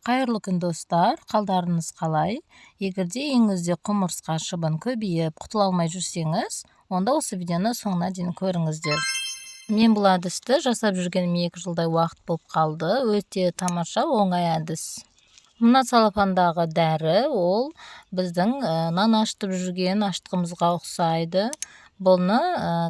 Қайырлы күн достар, қалдарыңыз қалай? Егерде үйіңізде құмырсқа шыбын көбейіп, құтыла алмай жүрсеңіз, онда осы видеоны соңына дейін көріңіздер. Мен бұл әдісті жасап жүргеніме 2 жылдай уақыт болып қалды. Өте тамаша, оңай әдіс. Мына салафандағы дәрі, ол біздің нан ашытып жүрген аштығымызға ұқсайды. Бұны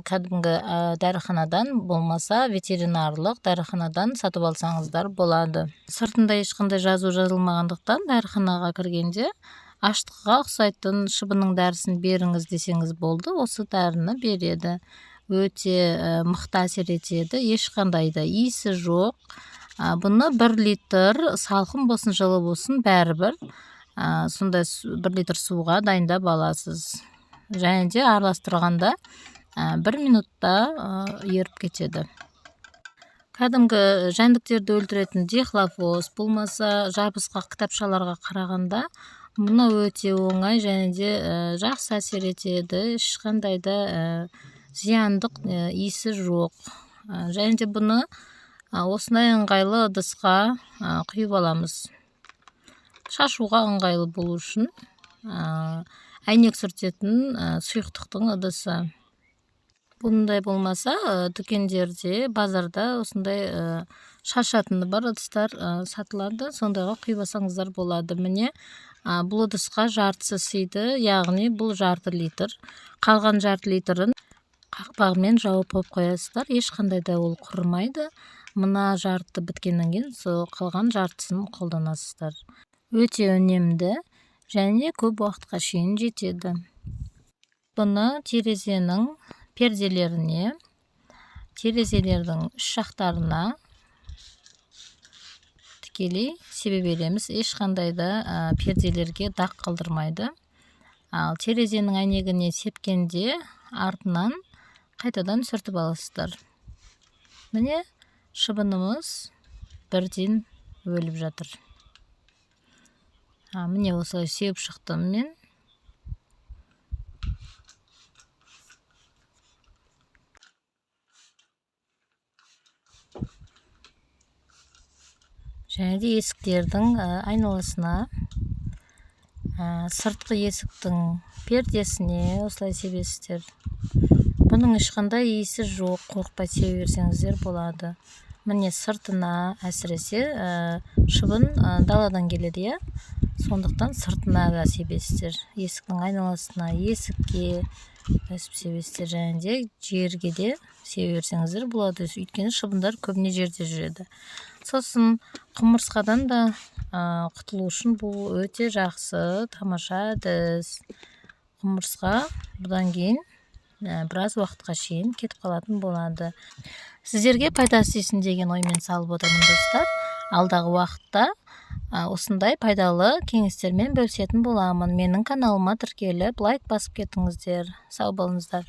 кәдімгі дәріханадан болмаса ветеринарлық дәріханадан сатып алсаңыздар болады. Сыртында ешқандай жазу жазылмағандықтан дәріханаға кіргенде аштыққа ұқсайтын шыбынның дәрісін беріңіз десеңіз болды, осы дәріні береді. Өте мықты әсер етеді, ешқандай да иісі жоқ. Бұны 1 литр салқын болсын, жылы болсын, бәрібір сондай 1 литр суға дайындап аласыз. Және де араластырғанда 1 минутта еріп кетеді. Кәдімгі жәндіктерді өлтіретін дихлофос болмаса жабысқақ кітапшаларға қарағанда мұны өте оңай және де жақсы әсер етеді. Ешқандай да зияндық иісі жоқ. Және де бұны осындай ыңғайлы ыдысқа құйып аламыз. Шашуға ыңғайлы болу үшін әйнек сүртетін сұйықтықтың ыдысы. Бұндай болмаса, дүкендерде, базарда осындай шашатыны бар ыдыстар сатылады. Сондайға құйып алсаңыздар болады. Міне, бұл ыдысқа жартысы сыйды, яғни бұл 1/2 литр. Қалған 1/2 литрін қақпағымен жауып қоясыздар. Ешқандай да ол құрымайды. Мына жарты біткеннен кейін сол қалған жартысын қолданасыздар. Өте үнемді және көп уақытқа шейін жетеді. Бұны терезенің перделеріне, терезелердің үш жақтарына тікелей себе береміз. Ешқандай да перделерге дақ қалдырмайды. Ал терезенің әйнегіне сепкенде артынан қайтадан сүртіп аласыздар. Міне, шыбынымыз бірден өліп жатыр. Міне осылай сеуіп шықтым мен. Және де есіктердің айналасына, сыртқы есіктің пердесіне осылай себесіздер. Бұның ешқандай иісі жоқ, қорықпай себе берсеңіздер болады. Міне сыртына әсіресе шыбын даладан келеді, сондықтан сыртына да себесіздер. Есіктің айналасына, есікке себесіздер, және де жерге де себе берсеңіздер болады. Өйткені шыбындар көбіне жерде жүреді. Сосын құмырсқадан да құтылу үшін бұл өте жақсы, тамаша әдіс. Құмырсқа бұдан кейін біраз уақытқа шейін кетіп қалатын болады. Сіздерге пайдасы тисін деген оймен салып отырмын достар. Алдағы уақытта осындай пайдалы кеңестермен бөлісетін боламын. Менің каналыма тіркеліп, лайк басып кетіңіздер. Сау болыңыздар.